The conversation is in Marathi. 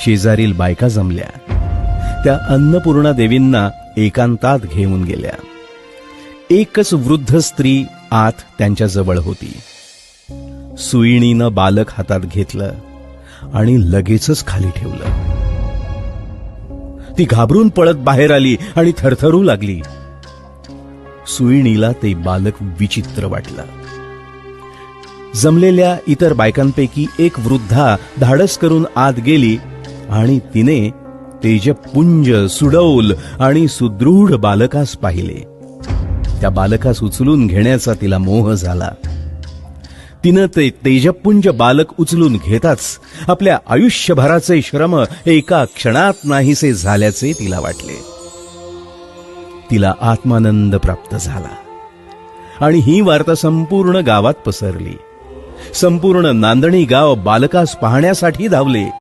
शेजारील बायका जमल्या. त्या अन्नपूर्णा देवींना एकांतात घेऊन गेल्या. एकच वृद्ध स्त्री आत त्यांच्या जवळ होती. सुईणीनं बालक हातात घेतलं आणि लगेचच खाली ठेवलं. ती घाबरून पळत बाहेर आली आणि थरथरू लागली. सुईणीला ते बालक विचित्र वाटलं. जमलेल्या इतर बायकांपैकी एक वृद्धा धाडस करून आत गेली आणि तिने तेजपुंज, सुडौल आणि सुदृढ बालकास पाहिले. त्या बालकास उचलून घेण्याचा तिला मोह झाला. तिनं ते तेजपुंज बालक उचलून घेताच आपल्या आयुष्यभराचे श्रम एका क्षणात नाहीसे झाल्याचे तिला वाटले. तिला आत्मानंद प्राप्त झाला आणि ही वार्ता संपूर्ण गावात पसरली. संपूर्ण नांदणी गाव बालकास पाहण्यासाठी धावले.